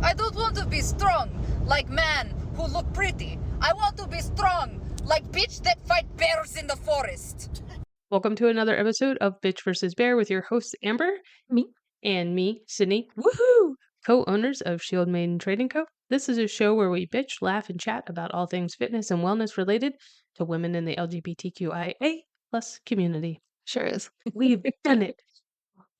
I don't want to be strong like man who look pretty. I want to be strong like bitch that fight bears in the forest. Welcome to another episode of Bitch vs. Bear with your hosts Amber, Me. and me, Sydney, Woohoo! co-owners of Shield Maiden Trading Co. This is a show where we bitch, laugh, and chat about all things fitness and wellness related to women in the LGBTQIA plus community. Sure is. We've done it.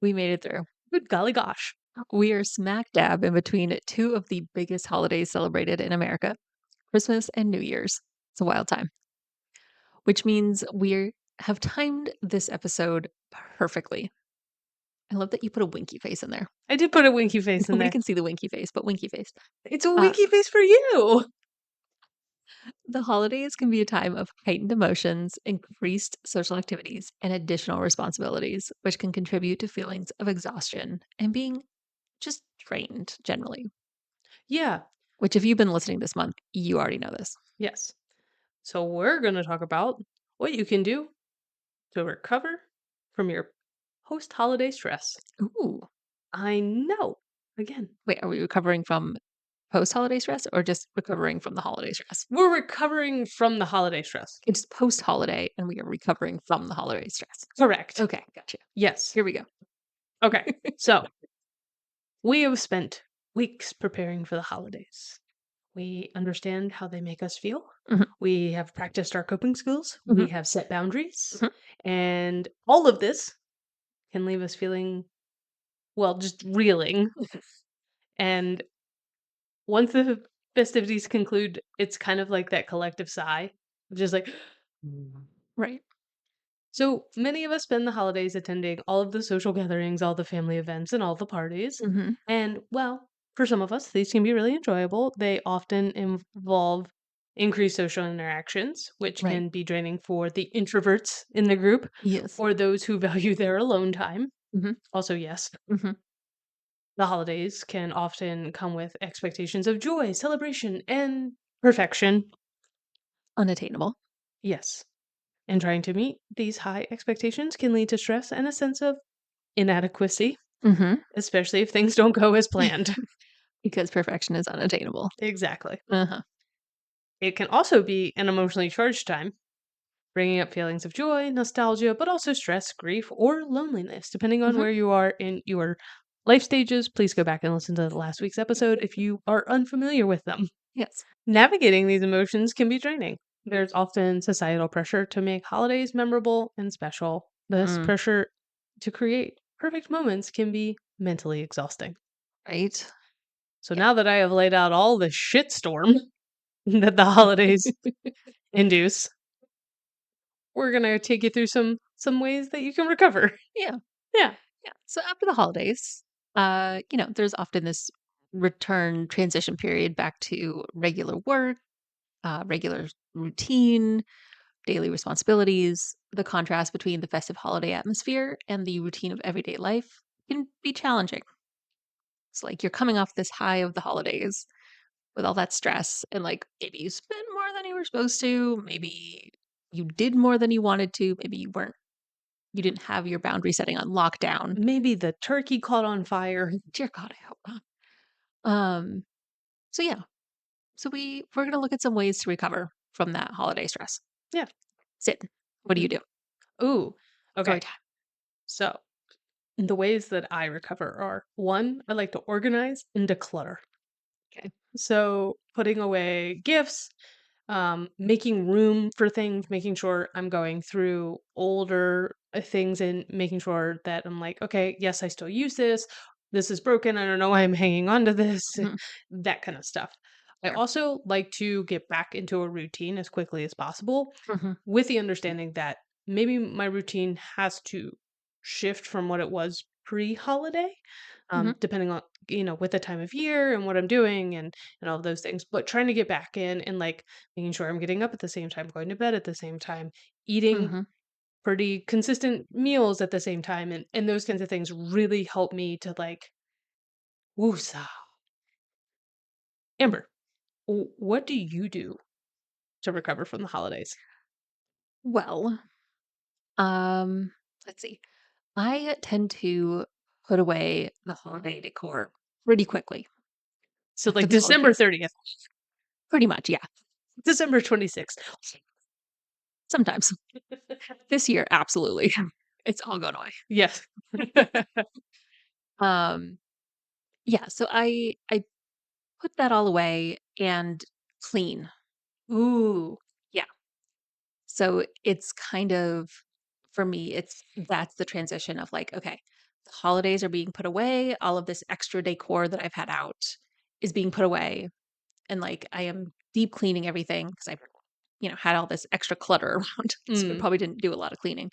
We made it through. Good golly gosh. We are smack dab in between two of the biggest holidays celebrated in America, Christmas and New Year's. It's a wild time. Which means we have timed this episode perfectly. I love that you put a winky face in there. I did put a winky face in Nobody there. can see the winky face, but winky face. It's a winky face for you. The holidays can be a time of heightened emotions, increased social activities, and additional responsibilities, which can contribute to feelings of exhaustion and being just drained generally. Yeah. Which, if you've been listening this month, you already know this. Yes. So we're going to talk about what you can do to recover from your post-holiday stress. Ooh. I know. Again, Wait, are we recovering from post-holiday stress or just recovering from the holiday stress? we're recovering from the holiday stress. It's post-holiday and we are recovering from the holiday stress. Correct. Okay, gotcha. Yes. Here we go. Okay. So we have spent weeks preparing for the holidays. We understand how they make us feel. Mhm. We have practiced our coping skills. We Mhm. have set boundaries. Mhm. And all of this can leave us feeling, well, just reeling. And once the festivities conclude, it's kind of like that collective sigh, just like, Right. so many of us spend the holidays attending all of the social gatherings, all the family events, and all the parties. Mhm. And well, for some of us, these can be really enjoyable. They often involve increased social interactions, which Right. can be draining for the introverts in the group Yes. or those who value their alone time. Mhm. Also, yes, Mhm. the holidays can often come with expectations of joy, celebration, and perfection. Unattainable. Yes. And trying to meet these high expectations can lead to stress and a sense of inadequacy, Mhm. especially if things don't go as planned. Because perfection is unattainable. Exactly. Uh-huh. It can also be an emotionally charged time, bringing up feelings of joy, nostalgia, but also stress, grief, or loneliness, depending on Mhm. where you are in your life stages. Please go back and listen to last week's episode if you are unfamiliar with them. Yes. Navigating these emotions can be draining. There's often societal pressure to make holidays memorable and special. This Mm. pressure to create perfect moments can be mentally exhausting. Right. So Yeah. now that I have laid out all the shitstorm that the holidays induce, we're gonna take you through some ways that you can recover. Yeah. Yeah. Yeah. So after the holidays, there's often this return transition period back to regular work, regular routine, daily responsibilities. The contrast between the festive holiday atmosphere and the routine of everyday life can be challenging. It's like you're coming off this high of the holidays with all that stress, and like maybe you spent more than you were supposed to, maybe you did more than you wanted to, maybe you didn't have your boundary setting on lockdown. Maybe the turkey caught on fire. Dear God, I hope not. Um, so yeah. So we're gonna look at some ways to recover from that holiday stress. Yeah. Sid, what do you do? Ooh. Story Okay. time. So the ways that I recover are one, I like to organize and declutter. Okay. So putting away gifts, making room for things, making sure I'm going through older things and making sure that I'm like, okay, yes, I still use this. This is broken. I don't know why I'm hanging on to this, Mhm. that kind of stuff. I Sure. also like to get back into a routine as quickly as possible Mhm. with the understanding that maybe my routine has to shift from what it was pre-holiday, Mhm. depending on with the time of year and what I'm doing and all of those things. But trying to get back in and like making sure I'm getting up at the same time, going to bed at the same time, eating Mhm. pretty consistent meals at the same time, and those kinds of things really help me to like woosah. Amber, what do you do to recover from the holidays? Well, um, let's see. I tend to put away the holiday decor pretty quickly. So like For the December holidays. 30th, Pretty much, yeah. December 26th. Sometimes. This year, absolutely. It's all gone away. Yes. Um, yeah, so I put that all away and clean. Ooh. Yeah. So it's kind of for me, that's the transition of like, okay, the holidays are being put away, all of this extra decor that I've had out is being put away, and like I am deep cleaning everything because I've had all this extra clutter around. So I Mm, probably didn't do a lot of cleaning.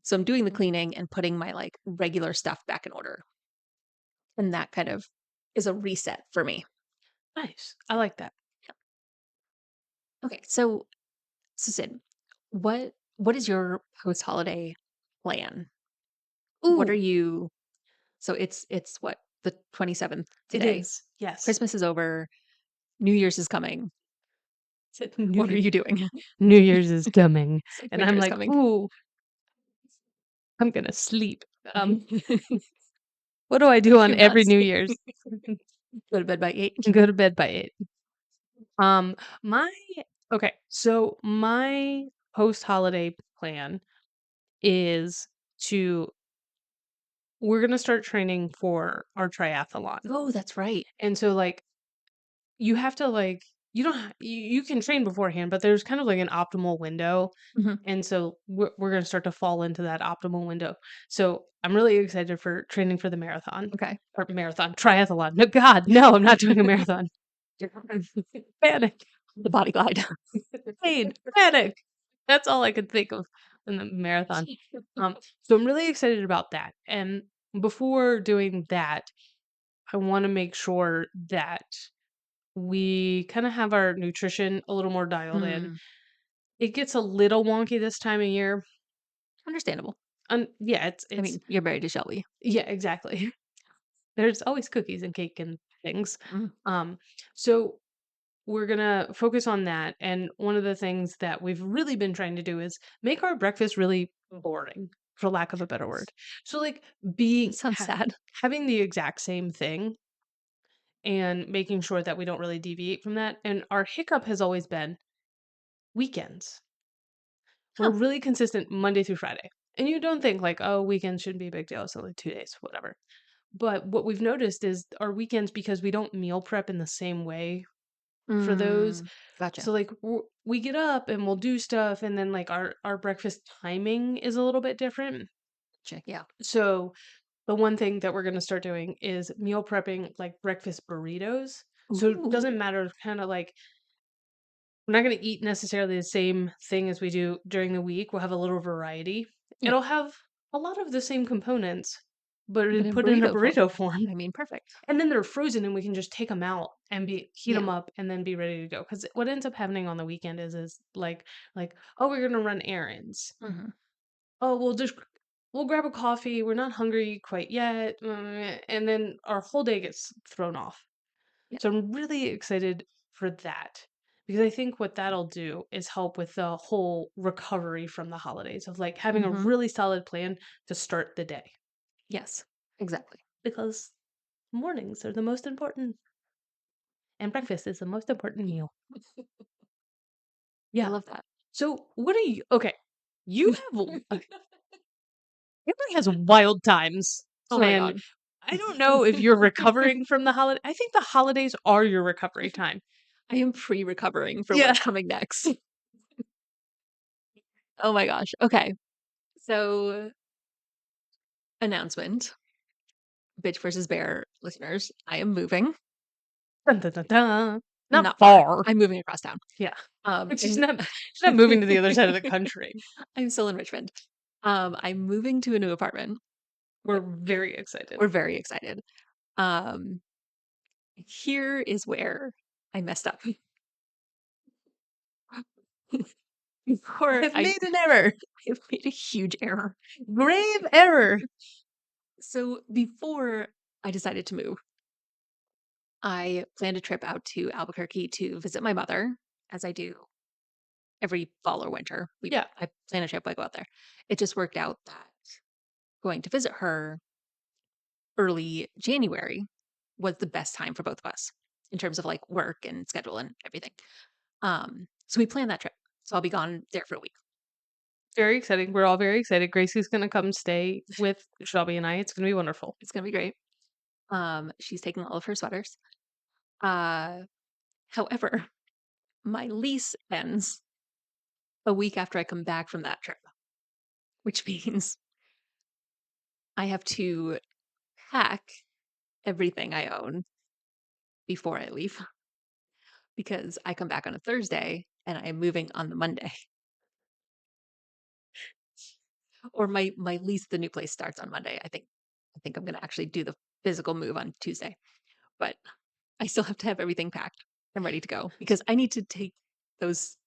So I'm doing the cleaning and putting my like regular stuff back in order. And that kind of is a reset for me. nice. I like that. Okay, so Sid, what is your post holiday plan? What are Ooh, you so it's what, the 27th it today. is. Yes. Christmas is over, New Year's is coming. New What are Year, you doing? New Year's is coming. So And winter I'm is like, coming. ooh, I'm gonna sleep. What do I do on You're not every New sleeping. Year's? Go to bed by 8. Go to bed by 8. Um, my okay, so my post-holiday plan is to we're gonna start training for our triathlon. Oh, that's right. And so like you have to like you don't you can train beforehand, but there's kind of like an optimal window. Mhm. And so we're going to start to fall into that optimal window. So I'm really excited for training for the marathon Okay. or marathon triathlon. No, God, no, I'm not doing a marathon. Panic, The body glide. pain, panic. That's all I could think of in the marathon. So I'm really excited about that. And before doing that, I want to make sure that we kind of have our nutrition a little more dialed in. Mm, It gets a little wonky this time of year. understandable. Yeah, I it's mean, you're married to Shelby. yeah, exactly. There's always cookies and cake and things. Mm. Um, so we're gonna focus on that. And one of the things that we've really been trying to do is make our breakfast really boring, for lack of a better word. So like That being sounds sad. having the exact same thing and making sure that we don't really deviate from that. And our hiccup has always been weekends. We're Huh. really consistent Monday through Friday. And you don't think like, oh, weekends shouldn't be a big deal. It's only 2 days, whatever. But what we've noticed is our weekends, because we don't meal prep in the same way for those. Mm, gotcha. So like we get up and we'll do stuff, and then like our breakfast timing is a little bit different. Check. Yeah. So the one thing that we're going to start doing is meal prepping like breakfast burritos. So it Ooh. doesn't matter, kind of like we're not going to eat necessarily the same thing as we do during the week. We'll have a little variety. Yeah. It'll have a lot of the same components, but But in put in a burrito form. burrito form. I mean, perfect. And then they're frozen and we can just take them out and be heat Yeah. them up and then be ready to go. Because what ends up happening on the weekend is like, "Oh, we're gonna run errands. Mhm. Oh, we'll grab a coffee. We're not hungry quite yet." And then our whole day gets thrown off. Yeah. So I'm really excited for that because I think what that'll do is help with the whole recovery from the holidays of like having a Mhm. really solid plan to start the day Yes. Exactly. because mornings are the most important. And breakfast is the most important meal. I Yeah. love that. So what are you okay, you have Emily has wild times Oh my planned. god. I don't know if you're recovering from the holiday. I think the holidays are your recovery time. I am pre-recovering for Yeah. what's coming next. Oh my gosh. Okay. So, announcement. Bitch versus bear listeners. I am moving. Dun, dun, dun, dun. Not Not far. far. I'm moving across town. Yeah. She's And not moving to the other side of the country. I'm still in Richmond. I'm moving to a new apartment. We're very excited. We're very excited. Um, Here is where I messed up. Before I've I made an error. I've made a huge error. Grave error. So before I decided to move, I planned a trip out to Albuquerque to visit my mother, as I do every fall or winter. Yeah. I plan a trip, I go out there. It just worked out that going to visit her early January was the best time for both of us. in terms of like work and schedule and everything. So we planned that trip. So I'll be gone there for a week. Very exciting. We're all very excited. Gracie's gonna come stay with Shelby and I. It's gonna be wonderful. It's gonna be great. She's taking all of her sweaters. Uh, However, my lease ends a week after I come back from that trip, which means I have to pack everything I own before I leave because I come back on a Thursday and I am moving on the Monday. Or my lease at the new place starts on Monday. I think I'm gonna actually do the physical move on Tuesday, but I still have to have everything packed and ready to go because I need to take those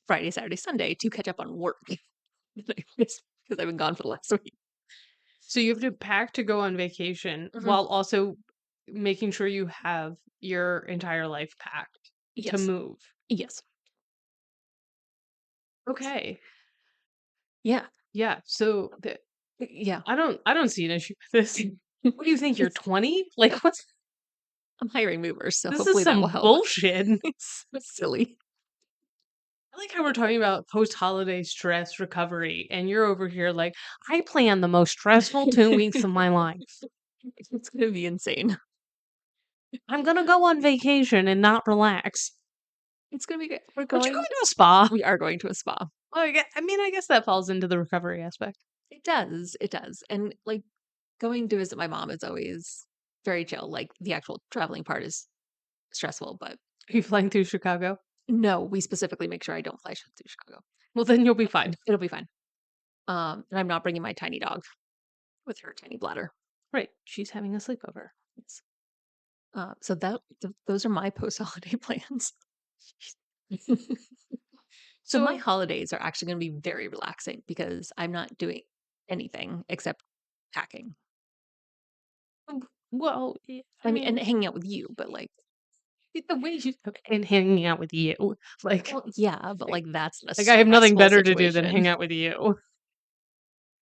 Friday, Saturday, Sunday to catch up on work that I missed because I've been gone for the last week. So you have to pack to go on vacation Mhm. while also making sure you have your entire life packed to Yes. move. Yes. Okay. Yeah. Yeah. So Yeah. I don't see an issue with this. What do you think? You're 20? Like what's I'm hiring movers, so this is hopefully that will some help. bullshit. It's silly. I like how we're talking about post-holiday stress recovery, and you're over here like, I plan the most stressful 2 weeks of my life. It's gonna be insane. I'm gonna go on vacation and not relax. It's gonna be good. We're Aren't you going going. to a spa? We are going to a spa. Well, I guess that falls into the recovery aspect. It does. It does. And like going to visit my mom is always very chill. Like the actual traveling part is stressful, but Are you flying through Chicago? no, we specifically make sure I don't fly through Chicago. Well, then you'll be fine. It'll be fine. And I'm not bringing my tiny dog with her tiny bladder. Right. She's having a sleepover. It's, so those are my post-holiday plans. So my So, holidays are actually going to be very relaxing because I'm not doing anything except packing. well, I I mean, and mean, hanging out with you, but like, the way you and hanging out with you, like, well, yeah, but like, like that's a like I have nothing stressful better to do than situation. hang out with you.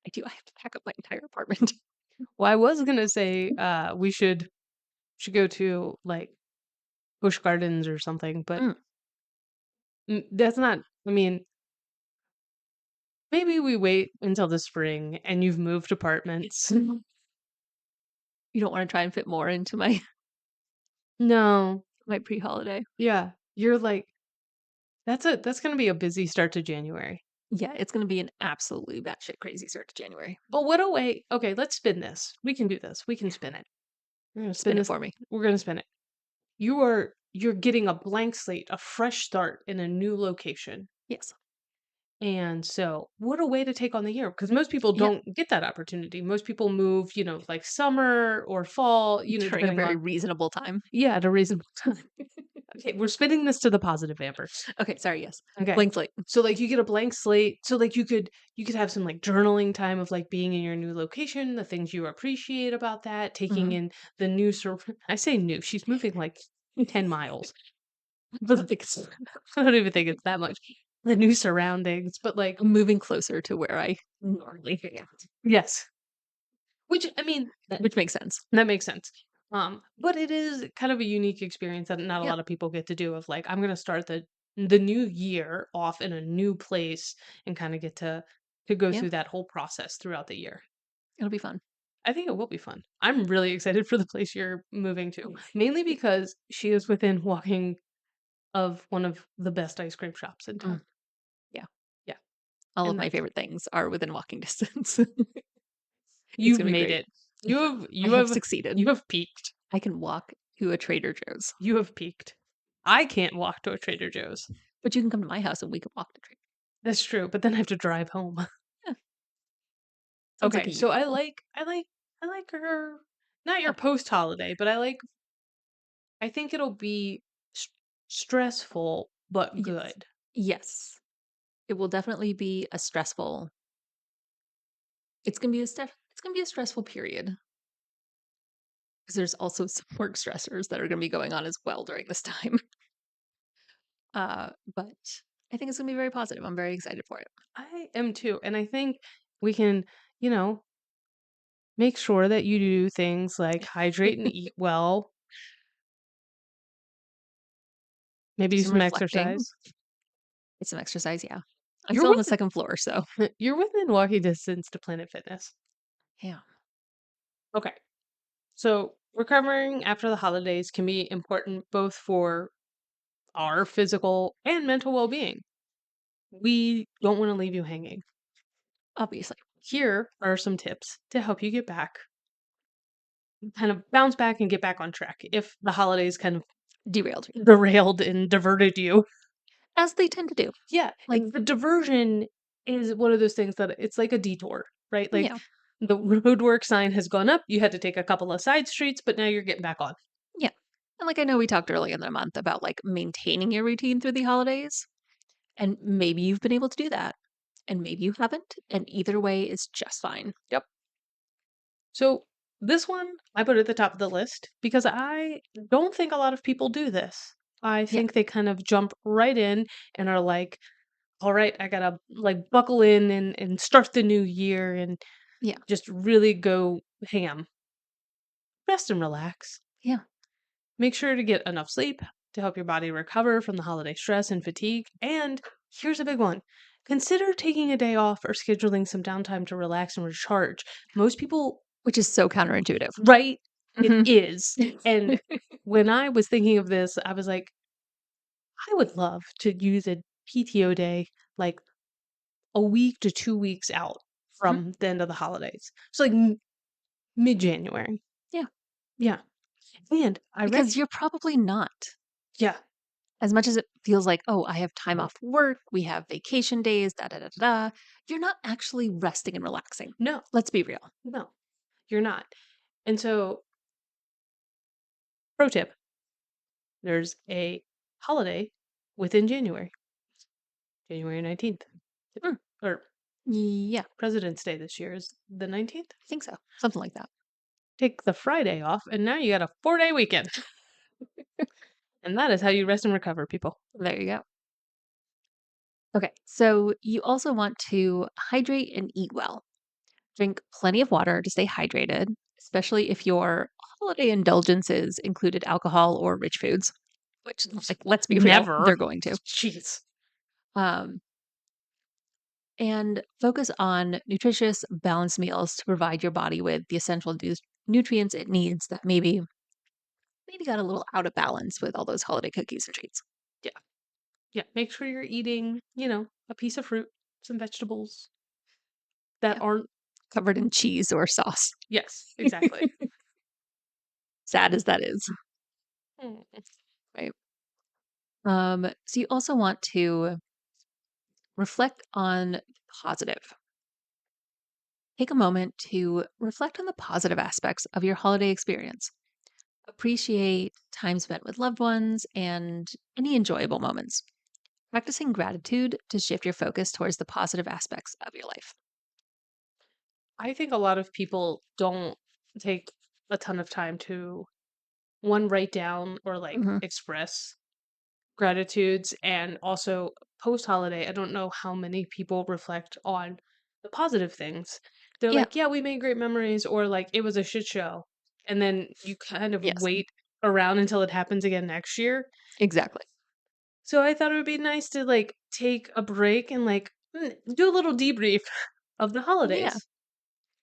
I do. I have to pack up my entire apartment. Well, I was gonna say, we should go to like Busch Gardens or something, but Mm, that's not. I mean, maybe we wait until the spring and you've moved apartments. you don't want to try and fit more into my No, my pre-holiday. yeah, you're like that's gonna be a busy start to January. Yeah, it's going to be an absolutely batshit crazy start to January. But what a way! Okay, let's spin this. We can do this. We can spin it. We're gonna spin Spin it this. for me. We're gonna spin it. You're getting a blank slate, a fresh start in a new location. Yes. And so, what a way to take on the year because most people Yeah. don't get that opportunity. Most people move, like summer or fall, During a depending very on reasonable time. yeah, at a reasonable time. Okay, we're spinning this to the positive, Amber. Okay. Sorry. Yes. Okay. Blank slate. So like you get a blank slate. So like you could have some like journaling time of like being in your new location, the things you appreciate about that, taking Hmm. in the new I say new. She's moving like 10 miles. I don't think it's. I don't even think it's that much. The new surroundings, but like I'm moving closer to where I normally hang out, yes. Which I mean, which makes sense. that makes sense. But it is kind of a unique experience that not a Yeah. lot of people get to do of like I'm gonna start the new year off in a new place and kind of get to go Yeah. through that whole process throughout the year. It'll be fun. I think it will be fun. I'm really excited for the place you're moving to, mainly because she is within walking of one of the best ice cream shops in Mm, town. yeah. Yeah, All of and my that's favorite things are within walking distance. It's you've gonna be made great. it. You have I you have have succeeded. you have peaked. I can walk to a Trader Joe's, You have peaked. I can't walk to a Trader Joe's. but you can come to my house and we can walk to Trader. That's true, but then I have to drive home. Yeah, sounds like Okay, a so you. I like her not Yeah. your post-holiday, but I think it'll be stressful but Yes. good. Yes. It will definitely be a stressful. It's gonna be a stressful period because there's also some work stressors that are gonna be going on as well during this time. But I think it's gonna be very positive. I'm very excited for it. I am too, and I think we can, you know, make sure that you do things like hydrate and eat well. Maybe do do some some reflecting, exercise. get some exercise. Yeah. I'm You're still on the within second floor, so you're within walking distance to Planet Fitness. yeah. Okay. So, recovering after the holidays can be important both for our physical and mental well-being. We don't want to leave you hanging. Obviously. Here are some tips to help you get back, kind of bounce back and get back on track if the holidays kind of Derailed. derailed and diverted you. As they tend to do. Yeah, Like, the diversion is one of those things that it's like a detour, right? Like yeah. the roadwork sign has gone up, you had to take a couple of side streets, but now you're getting back on. Yeah. And like I know we talked earlier in the month about like maintaining your routine through the holidays. And maybe you've been able to do that. And maybe you haven't. And either way is just fine. Yep. So this one I put at the top of the list because I don't think a lot of people do this. I Yeah. think they kind of jump right in and are like, all right, I gotta like buckle in and start the new year and Yeah. just really go ham. Rest and relax. Yeah. Make sure to get enough sleep to help your body recover from the holiday stress and fatigue. And here's a big one: consider taking a day off or scheduling some downtime to relax and recharge. Most people, Which is so counterintuitive. right? It Mhm. is. And when I was thinking of this, I was like, I would love to use a PTO day like a week to 2 weeks out Mhm. from the end of the holidays. So, like mid January. Yeah. Yeah. And I Because reckon, you're probably not. yeah, As much as it feels like, oh, I have time off work, we have vacation days, da da da da, da, you're not actually resting and relaxing. no, Let's be real. no, you're not. And so, pro tip: there's a holiday within January, January 19th. Mm, Or yeah, President's Day this year is the 19th. I think so. Something like that. Take the Friday off, and now you got a 4-day weekend. And that is how you rest and recover, people. There you go. Okay, so you also want to hydrate and eat well. Drink plenty of water to stay hydrated, especially if your holiday indulgences included alcohol or rich foods, which, like, let's be real, Never. they're going to. Jeez. Um, and focus on nutritious, balanced meals to provide your body with the essential nutrients it needs that maybe got a little out of balance with all those holiday cookies and treats. Yeah. Yeah. Make sure you're eating, a piece of fruit, some vegetables that Yeah, aren't. covered in cheese or sauce. Yes, exactly. Sad as that is, Mm. right? So you also want to reflect on positive. Take a moment to reflect on the positive aspects of your holiday experience. Appreciate time spent with loved ones and any enjoyable moments. Practicing gratitude to shift your focus towards the positive aspects of your life. I think a lot of people don't take a ton of time to one write down or like Hmm. express gratitudes, and also post holiday I don't know how many people reflect on the positive things. They're Yeah, like, yeah, we made great memories, or like it was a shit show, and then you kind of yes, wait around until it happens again next year. exactly. So I thought it would be nice to like take a break and like do a little debrief of the Yeah. holidays. A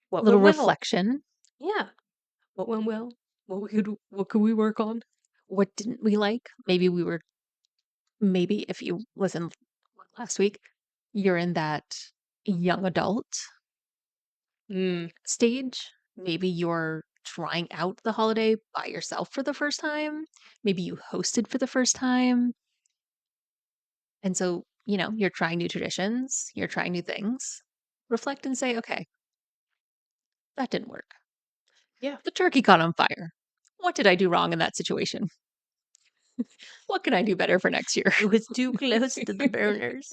What little went well? reflection. Yeah. What went well? What could we work on? What didn't we like? Maybe if you listened last week, you're in that young adult Mm, stage. Maybe you're trying out the holiday by yourself for the first time. Maybe you hosted for the first time. And so, you're trying new traditions, you're trying new things. Reflect and say, okay, that didn't work. yeah. The turkey caught on fire. What did I do wrong in that situation? What can I do better for next year? It was too close to the burners.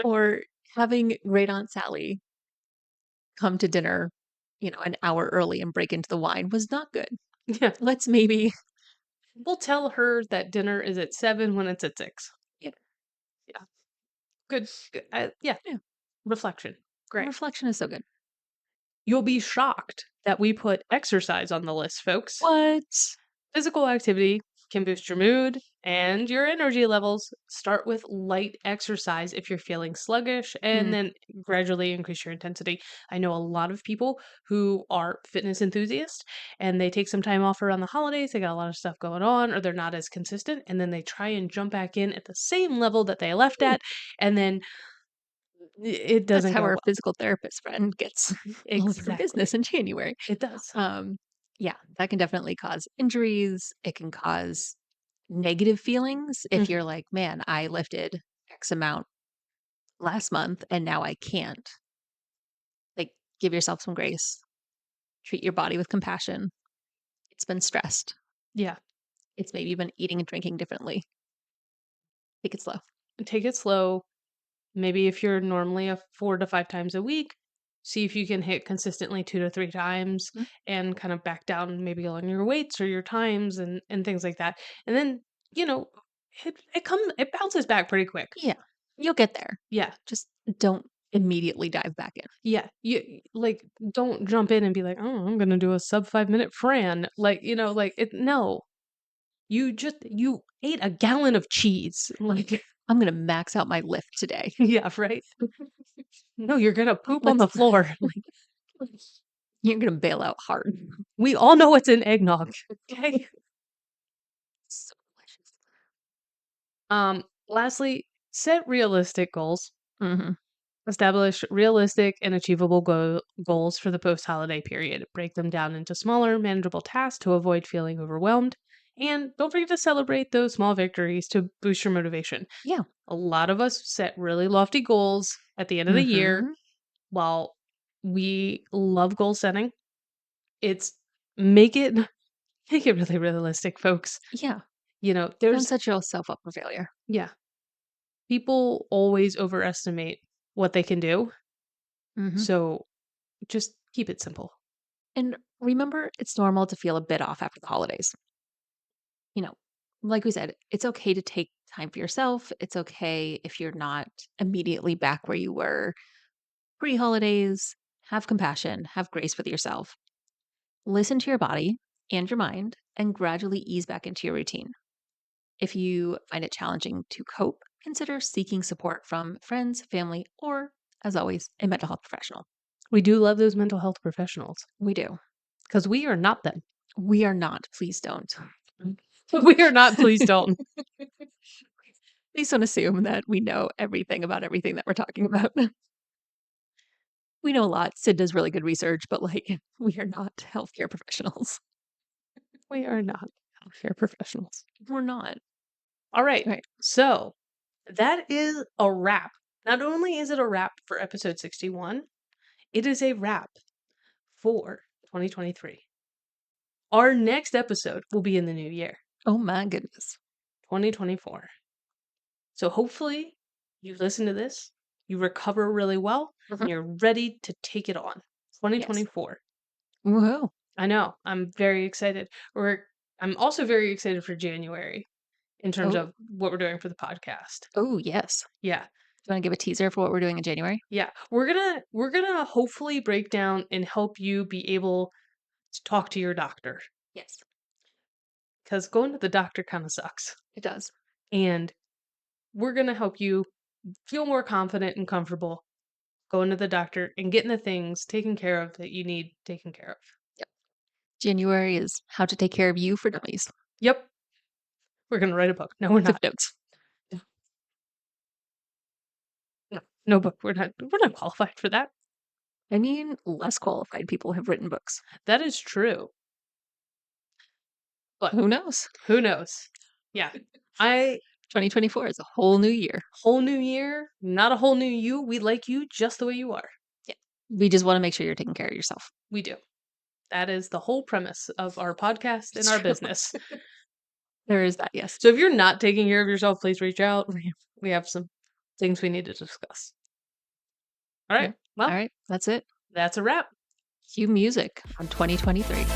Or having great Aunt Sally come to dinner, an hour early and break into the wine was not good. Yeah. Let's maybe, We'll tell her that dinner is at 7 when it's at 6. yeah, Yeah. Good. Yeah. yeah, Reflection. Great. reflection is so good. You'll be shocked that we put exercise on the list, folks. What? Physical activity can boost your mood and your energy levels. Start with light exercise if you're feeling sluggish, and Mm. then gradually increase your intensity. I know a lot of people who are fitness enthusiasts and they take some time off around the holidays. They got a lot of stuff going on, or they're not as consistent, and then they try and jump back in at the same level that they left Mm. at, and then it That's doesn't how go our well. physical therapist friend gets all of her business Exactly. in January. It does. Um, yeah, that can definitely cause injuries. It can cause negative feelings if Mhm. you're like, man, I lifted X amount last month and now I can't. Like, give yourself some grace, treat your body with compassion. It's been stressed. Yeah. It's maybe been eating and drinking differently. Take it slow. Take it slow. Maybe if you're normally a 4 to 5 times a week, see if you can hit consistently 2 to 3 times Mm. and kind of back down maybe on your weights or your times and things like that. And then, you know, it bounces back pretty quick. Yeah, you'll get there. Yeah. Just don't immediately dive back in. Yeah. Like don't jump in and be like, "Oh, I'm going to do a sub 5-minute Fran." Like, like it no. You ate a gallon of cheese. Like I'm going to max out my lift today. yeah, right? No, you're going to poop on Let's, the floor. Like you're going to bail out hard. we all know it's in eggnog. Okay. So delicious. Lastly, set realistic goals. Hmm. Establish realistic and achievable goals for the post holiday period. Break them down into smaller, manageable tasks to avoid feeling overwhelmed. And don't forget to celebrate those small victories to boost your motivation. Yeah. A lot of us set really lofty goals at the end of the year. Hmm. While we love goal setting, it's make it make it really realistic, folks. Yeah. Don't There's set yourself up for failure. yeah, people always overestimate what they can do. Hmm. So just keep it simple. And remember, it's normal to feel a bit off after the holidays. You know, like we said, it's okay to take time for yourself. It's okay if you're not immediately back where you were pre holidays. Have compassion, have grace with yourself. Listen to your body and your mind and gradually ease back into your routine. If you find it challenging to cope, consider seeking support from friends, family, or, as always, a mental health professional. We do love those mental health professionals We do. because we are not them. We are not. Please don't. We are not. Please don't. Please don't assume that we know everything about everything that we're talking about. We know a lot. Sid does really good research, but we are not healthcare professionals. We are not healthcare professionals. We're not. All right. Right. So that is a wrap. Not only is it a wrap for episode 61, it is a wrap for 2023. Our next episode will be in the new year, Oh my goodness. 2024. So hopefully you listen to this, you recover really well, Mhm. and you're ready to take it on. 2024. Woohoo. I know. I'm very excited. I'm also very excited for January in terms Oh, of what we're doing for the podcast. oh yes. Yeah. Do you want to give a teaser for what we're doing in January? Yeah. We're gonna hopefully break down and help you be able to talk to your doctor. Yes, Because going to the doctor kind of sucks. it does. And we're gonna help you feel more confident and comfortable going to the doctor and getting the things taken care of that you need taken care of. Yep. January is how to take care of you for dummies. Yep. We're gonna write a book. No, we're Cliff not. notes. No, no book. We're not qualified for that. I mean, less qualified people have written books. That is true. But Who knows? who knows? Yeah. 2024 is a whole new year. Whole new year, not a whole new you. We like you just the way you are. Yeah. We just want to make sure you're taking care of yourself. We do. That is the whole premise of our podcast and It's our true. business. There is that, yes. So if you're not taking care of yourself, please reach out. We have some things we need to discuss. All right. Yeah. Well, All right. That's it. that's a wrap. Cue music on 2023.